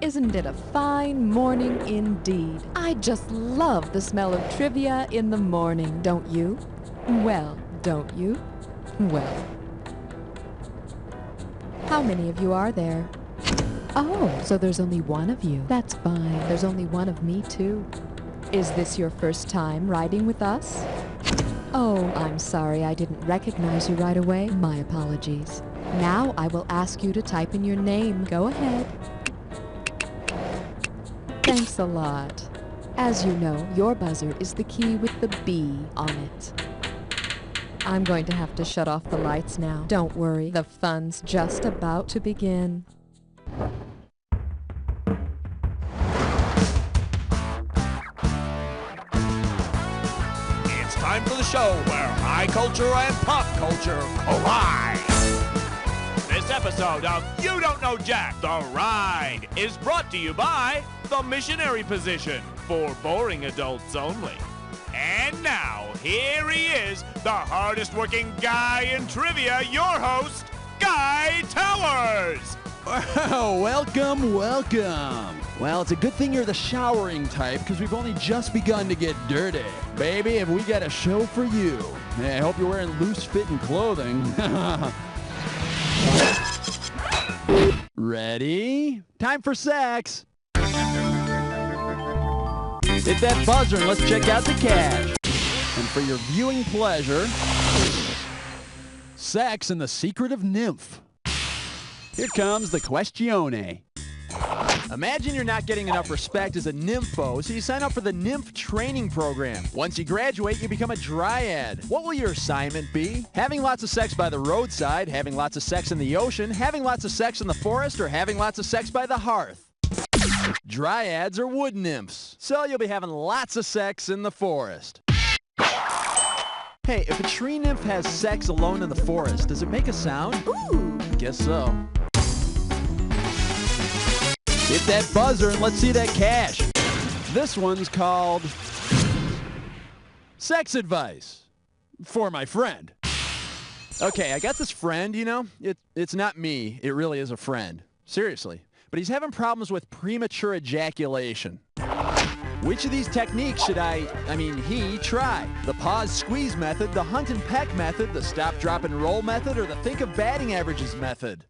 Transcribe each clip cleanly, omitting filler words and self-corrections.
Isn't it a fine morning indeed? I just love the smell of trivia in the morning, don't you? Well, don't you? Well. How many of you are there? Oh, so there's only one of you. That's fine. There's only one of me, too. Is this your first time riding with us? Oh, I'm sorry I didn't recognize you right away. My apologies. Now I will ask you to type in your name. Go ahead. Thanks a lot. As you know, your buzzer is the key with the B on it. I'm going to have to shut off the lights now. Don't worry, the fun's just about to begin. It's time for the show where high culture and pop culture collide. This episode of You Don't Know Jack, The Ride, is brought to you by The Missionary Position, for boring adults only. And now, here he is, the hardest working guy in trivia, your host, Guy Towers! Wow, welcome. Well, it's a good thing you're the showering type, because we've only just begun to get dirty. Baby, have we got a show for you. I hope you're wearing loose-fitting clothing. Ready? Time for sex. Hit that buzzer and let's check out the cash. And for your viewing pleasure, sex and the secret of nymph. Here comes the questione. Imagine you're not getting enough respect as a nympho, so you sign up for the nymph training program. Once you graduate, you become a dryad. What will your assignment be? Having lots of sex by the roadside, having lots of sex in the ocean, having lots of sex in the forest, or having lots of sex by the hearth? Dryads are wood nymphs, so you'll be having lots of sex in the forest. Hey, if a tree nymph has sex alone in the forest, does it make a sound? Ooh! Guess so. Hit that buzzer and let's see that cash. This one's called Sex Advice for my friend. Okay, I got this friend, you know. It's not me. It really is a friend. Seriously. But he's having problems with premature ejaculation. Which of these techniques should he try? The pause squeeze method, the hunt and peck method, the stop, drop, and roll method, or the think of batting averages method?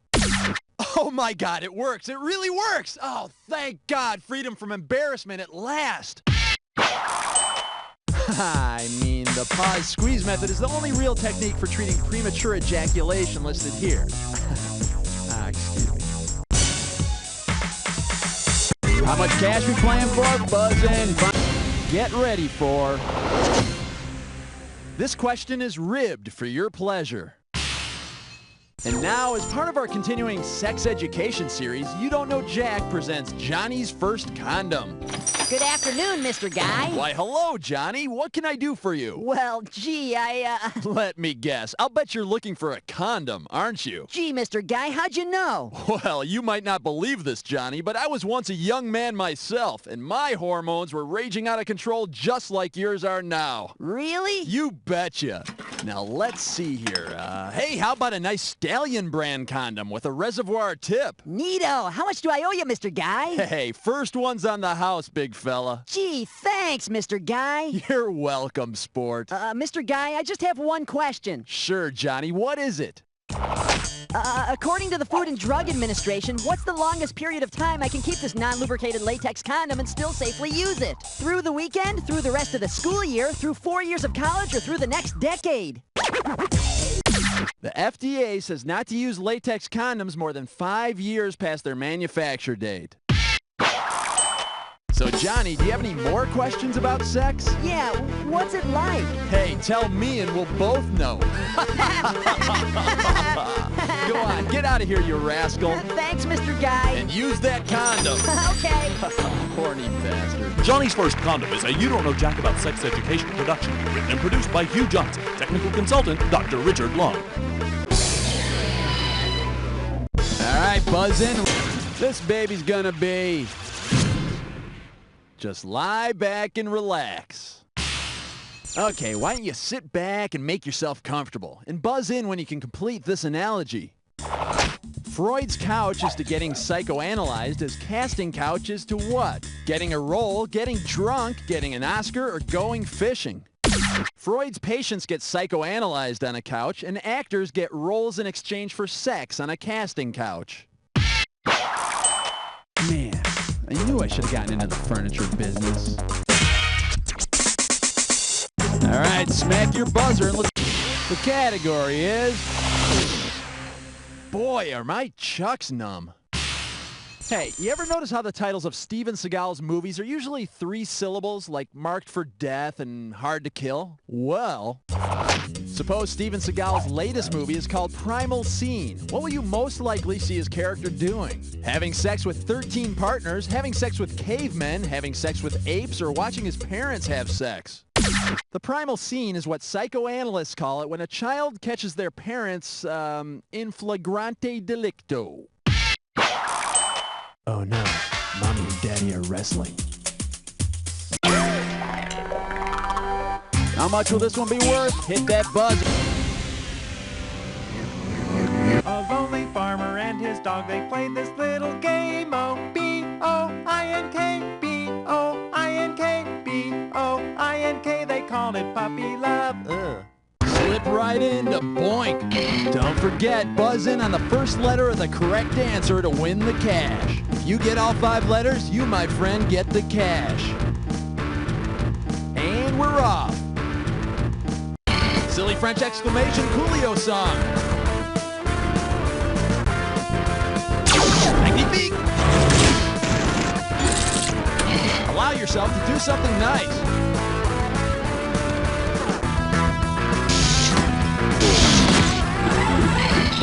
Oh my God, it works. It really works. Oh, thank God. Freedom from embarrassment at last. I mean, the pause squeeze method is the only real technique for treating premature ejaculation listed here. Excuse me. How much cash we playing for? Buzzing. Get ready for... This question is ribbed for your pleasure. And now, as part of our continuing sex education series, You Don't Know Jack presents Johnny's First Condom. Good afternoon, Mr. Guy. Why, hello, Johnny. What can I do for you? Well, gee, Let me guess. I'll bet you're looking for a condom, aren't you? Gee, Mr. Guy, how'd you know? Well, you might not believe this, Johnny, but I was once a young man myself, and my hormones were raging out of control just like yours are now. Really? You betcha. Now, let's see here. Hey, how about a nice Stallion brand condom with a reservoir tip? Neato. How much do I owe you, Mr. Guy? Hey, first one's on the house, big fella. Gee, thanks, Mr. Guy. You're welcome, sport. Mr. Guy, I just have one question. Sure, Johnny. What is it? According to the Food and Drug Administration, what's the longest period of time I can keep this non-lubricated latex condom and still safely use it? Through the weekend, through the rest of the school year, through 4 years of college, or through the next decade? The FDA says not to use latex condoms more than 5 years past their manufacture date. So, Johnny, do you have any more questions about sex? Yeah, what's it like? Hey, tell me and we'll both know. Go on, get out of here, you rascal. Thanks, Mr. Guy. And use that condom. Okay. Horny bastard. Johnny's First Condom is a You Don't Know Jack About Sex education production, written and produced by Hugh Johnson, technical consultant, Dr. Richard Long. All right, buzz in. This baby's gonna be... Just lie back and relax. Okay, why don't you sit back and make yourself comfortable and buzz in when you can complete this analogy. Freud's couch is to getting psychoanalyzed as casting couch is to what? Getting a role, getting drunk, getting an Oscar, or going fishing. Freud's patients get psychoanalyzed on a couch, and actors get roles in exchange for sex on a casting couch. Man, I knew I should have gotten into the furniture business. All right, smack your buzzer and let's... The category is... Boy, are my chucks numb. Hey, you ever notice how the titles of Steven Seagal's movies are usually 3 syllables, like Marked for Death and Hard to Kill? Well, suppose Steven Seagal's latest movie is called Primal Scene. What will you most likely see his character doing? Having sex with 13 partners, having sex with cavemen, having sex with apes, or watching his parents have sex? The primal scene is what psychoanalysts call it when a child catches their parents, in flagrante delicto. Oh no, Mommy and Daddy are wrestling. How much will this one be worth? Hit that buzzer. A lonely farmer and his dog, they played this little game. O-B-O-I-N-K, B-O-I-N-K, B-O-I-N-K. They called it puppy love. Ugh. Slip right into boink. Don't forget, buzz in on the first letter of the correct answer to win the cash. If you get all 5 letters, you, my friend, get the cash. And we're off. Silly French exclamation Coolio song. Magnifique. Allow yourself to do something nice.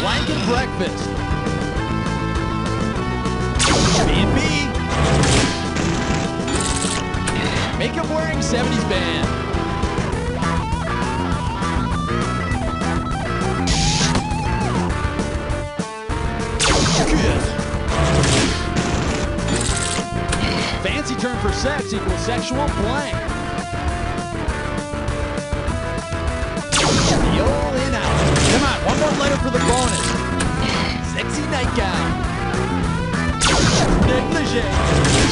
Blanket breakfast. B&B. Makeup wearing 70s band. Kiss. Fancy term for sex equals sexual blank. The old in out. Come on, one more letter for the bonus. Sexy nightgown. Negligee.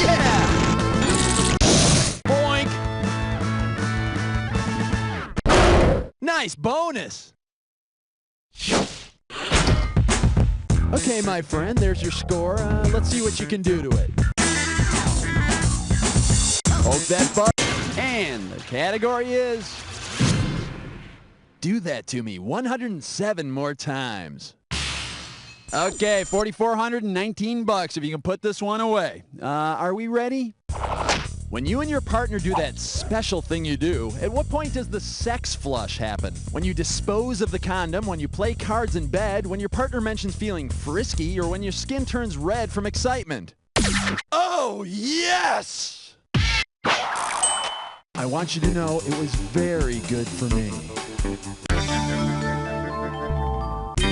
Yeah. Boink. Nice bonus. Okay, my friend, there's your score. Let's see what you can do to it. Hold that button. And the category is... Do that to me 107 more times. Okay, $4,419 if you can put this one away. Are we ready? When you and your partner do that special thing you do, at what point does the sex flush happen? When you dispose of the condom, when you play cards in bed, when your partner mentions feeling frisky, or when your skin turns red from excitement? Oh, yes! I want you to know it was very good for me.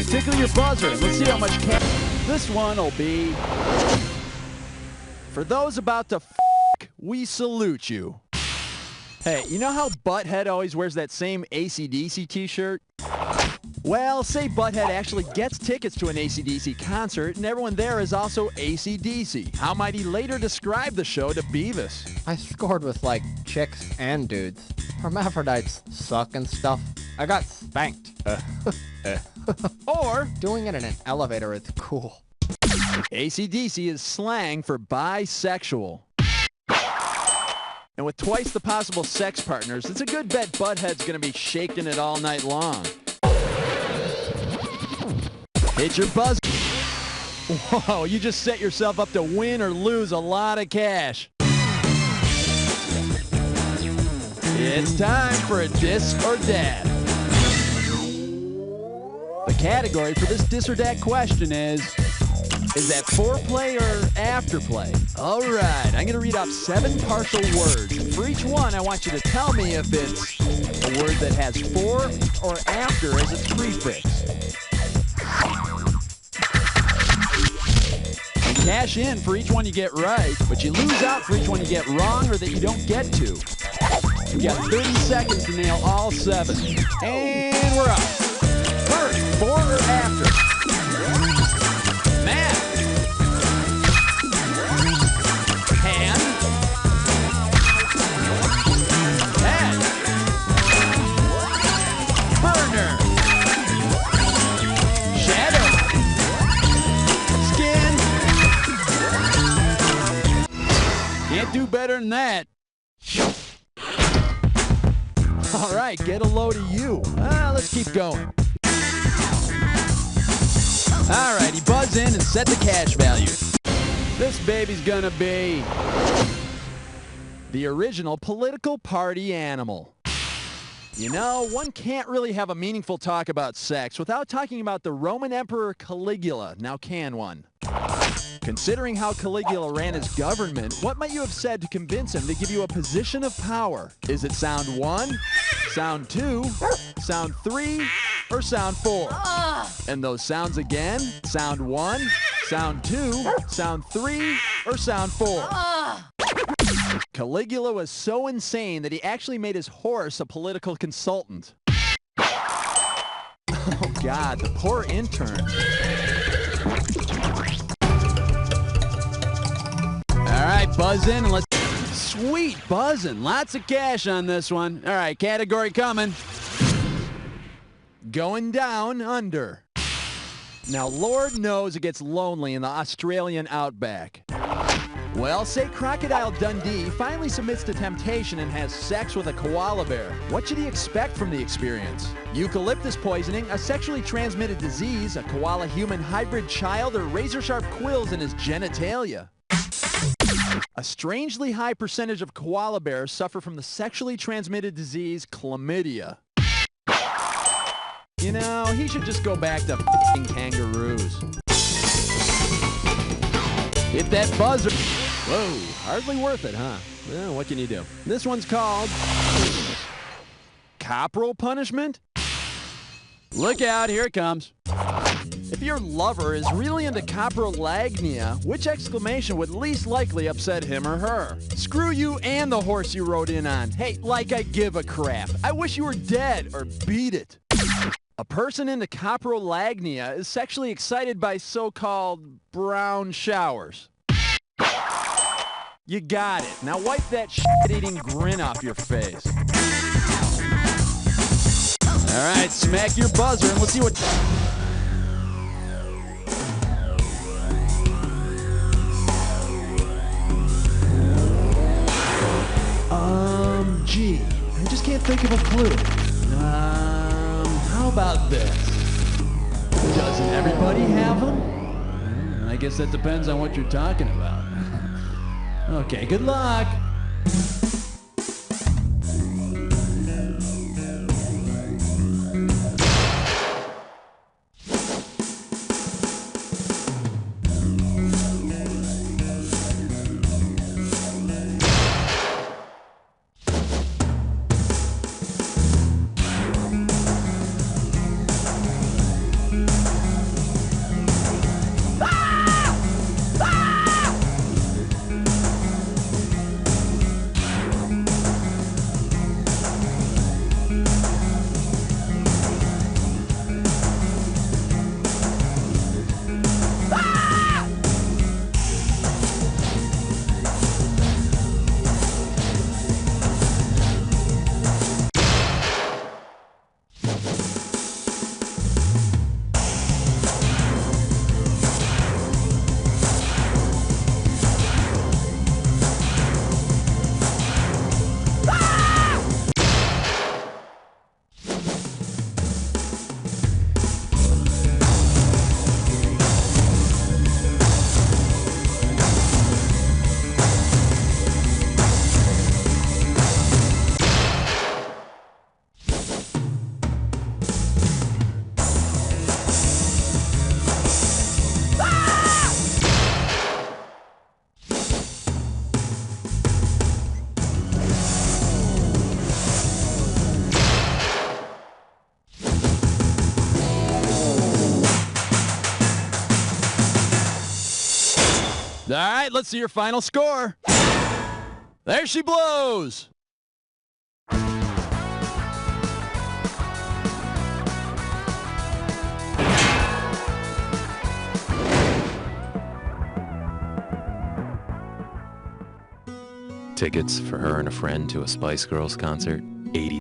Tickle your buzzer. Let's see how much cash. This one will be... For those about to f***, we salute you. Hey, you know how Butthead always wears that same AC/DC t-shirt? Well, say Butthead actually gets tickets to an AC/DC concert, and everyone there is also AC/DC. How might he later describe the show to Beavis? I scored with, like, chicks and dudes. Hermaphrodites suck and stuff. I got spanked. Or, doing it in an elevator is cool. AC/DC is slang for bisexual. And with twice the possible sex partners, it's a good bet Butthead's gonna be shaking it all night long. Hit your buzz. Whoa, you just set yourself up to win or lose a lot of cash. It's time for a Dis or Dat. The category for this Dis or Dat question is that foreplay or afterplay? All right, I'm going to read off 7 partial words. For each one, I want you to tell me if it's a word that has for or after as its prefix. You cash in for each one you get right, but you lose out for each one you get wrong or that you don't get to. You got 30 seconds to nail all 7. And we're up. First, for or after? Can't do better than that. All right, get a load of you. Let's keep going. All right, he buzz in and set the cash value. This baby's gonna be the original political party animal. You know, one can't really have a meaningful talk about sex without talking about the Roman Emperor Caligula, now can one? Considering how Caligula ran his government, what might you have said to convince him to give you a position of power? Is it sound 1, sound 2, sound 3, or sound 4? And those sounds again, sound 1, sound 2, sound 3, or sound 4? Caligula was so insane that he actually made his horse a political consultant. Oh God, the poor intern. All right, buzz in and let's... Sweet buzzing. Lots of cash on this one. All right, category coming. Going down under. Now, Lord knows it gets lonely in the Australian outback. Well, say Crocodile Dundee finally submits to temptation and has sex with a koala bear. What should he expect from the experience? Eucalyptus poisoning, a sexually transmitted disease, a koala-human hybrid child, or razor-sharp quills in his genitalia? A strangely high percentage of koala bears suffer from the sexually transmitted disease chlamydia. You know, he should just go back to f***ing kangaroos. Hit that buzzer. Whoa, hardly worth it, huh? Well, what can you do? This one's called Corporal Punishment. Look out, here it comes. If your lover is really into coprolagnia, which exclamation would least likely upset him or her? Screw you and the horse you rode in on. Hey, like I give a crap. I wish you were dead, or beat it. A person into coprolagnia is sexually excited by so-called brown showers. You got it. Now wipe that shit-eating grin off your face. All right, smack your buzzer and let's see what... Gee, I just can't think of a clue. How about this? Doesn't everybody have them? I guess that depends on what you're talking about. Okay, good luck. All right, let's see your final score. There she blows. Tickets for her and a friend to a Spice Girls concert, $80.